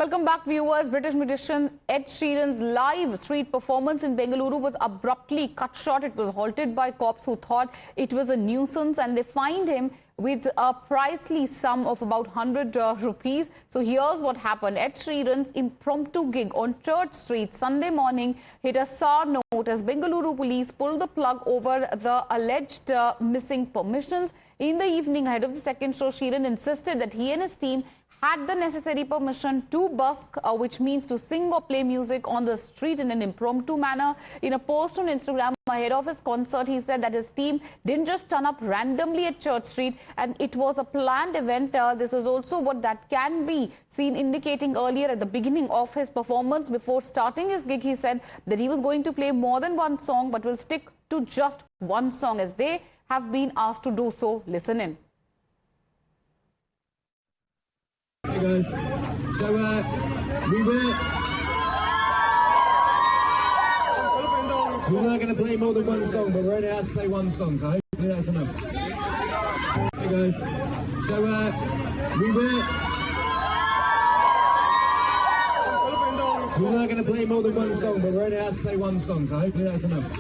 Welcome back, viewers. British musician Ed Sheeran's live street performance in Bengaluru was abruptly cut short. It was halted by cops who thought it was a nuisance, and they fined him with a pricely sum of about 100 rupees. So here's what happened. Ed Sheeran's impromptu gig on Church Street Sunday morning hit a sour note as Bengaluru police pulled the plug over the alleged missing permissions. In the evening ahead of the second show, Sheeran insisted that he and his team had the necessary permission to busk, which means to sing or play music on the street in an impromptu manner. In a post on Instagram ahead of his concert, he said that his team didn't just turn up randomly at Church Street and it was a planned event. This is also what that can be seen indicating earlier at the beginning of his performance. Before starting his gig, he said that he was going to play more than one song but will stick to just one song as they have been asked to do so. Listen in. Hey guys, so we were going to play more than one song, but we're only asked to play one song, so hopefully that's enough. Hey guys, so we were going to play more than one song, but we're only asked to play one song, so hopefully that's enough.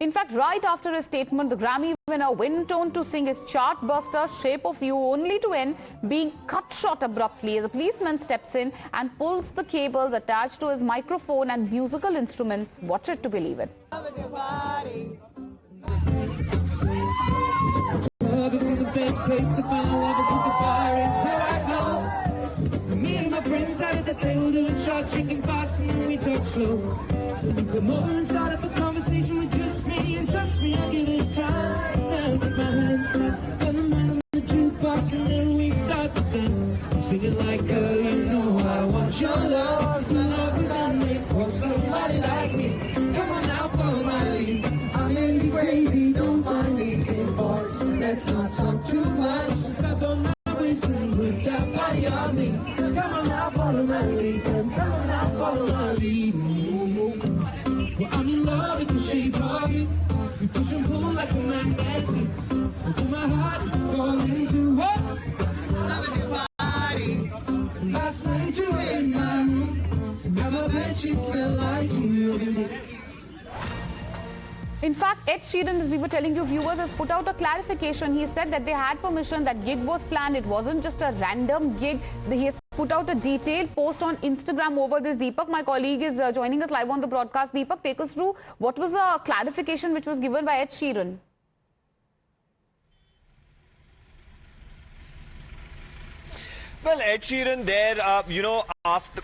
In fact, right after his statement, the Grammy winner went on to sing his chart-buster Shape of You, only to end being cut short abruptly as a policeman steps in and pulls the cables attached to his microphone and musical instruments. Watch it to believe it. Love is the best place to find love is at the bar, is where I go. Me and my friends decided that they will do a shot, drinking fast and then we talk slow. Come over and start up a conversation with just me, and trust me, I'll give it a try. Now take my hand, stop, turn the man on the jukebox, and then we start to dance. Singing like, girl, you know I want your love. Love is handmade for somebody like me. Come on now, follow my lead. I may be crazy, don't find me simple. Let's not talk too much. Grab on my waist and put that body on me. Come on now, follow my lead. Come on now, follow my lead. Well, I'm in love with the shape of you. We push and pull like a magnet. Until my heart is falling to what? Loving your body. Last night you were in my room. Now my bedsheets smell like you. In fact, Ed Sheeran, as we were telling you viewers, has put out a clarification. He said that they had permission, that gig was planned. It wasn't just a random gig. He has put out a detailed post on Instagram over this. Deepak, my colleague, is joining us live on the broadcast. Deepak, take us through what was the clarification which was given by Ed Sheeran. Well, Ed Sheeran there,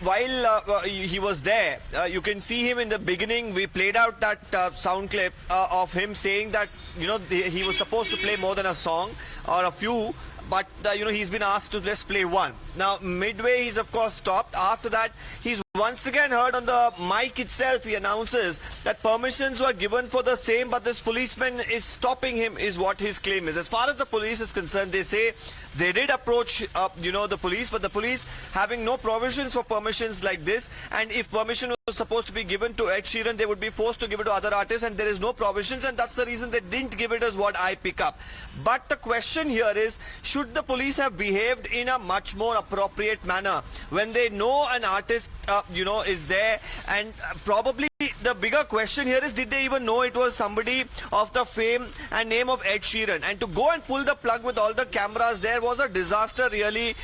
while he was there, you can see him in the beginning. We played out that sound clip of him saying that, he was supposed to play more than a song or a few, but, he's been asked to just play one. Now, midway, he's of course stopped. After that, he's once again heard on the mic itself. He announces that permissions were given for the same, but this policeman is stopping him, is what his claim is. As far as the police is concerned, they say they did approach, the police, but the police having no provisions for permissions like this, and if permission was supposed to be given to Ed Sheeran, they would be forced to give it to other artists, and there is no provisions, and that's the reason they didn't give it, is what I pick up. But the question here is, should the police have behaved in a much more appropriate manner when they know an artist is there? And probably the bigger question here is, did they even know it was somebody of the fame and name of Ed Sheeran? And to go and pull the plug with all the cameras there was a disaster really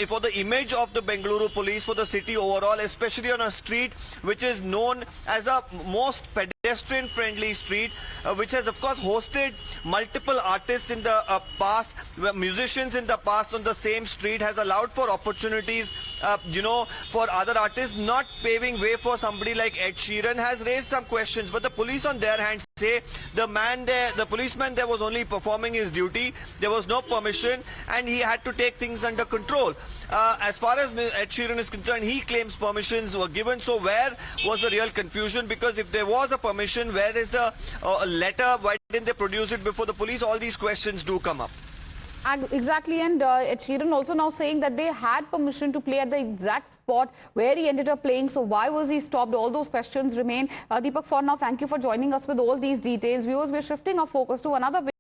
for the image of the Bengaluru police, for the city overall, especially on a street which is known as a most pedestrian friendly street, which has of course hosted multiple artists in the past, musicians in the past on the same street, has allowed for opportunities for other artists, not paving way for somebody like Ed Sheeran, has raised some questions. But the police on their hand say the policeman there was only performing his duty, there was no permission, and he had to take things under control. As far as Ed Sheeran is concerned, he claims permissions were given. So where was the real confusion? Because if there was a permission, where is the letter? Why didn't they produce it before the police? All these questions do come up. Exactly, and Ed Sheeran also now saying that they had permission to play at the exact spot where he ended up playing. So why was he stopped? All those questions remain. Deepak, for now, thank you for joining us with all these details. Viewers, we're shifting our focus to another big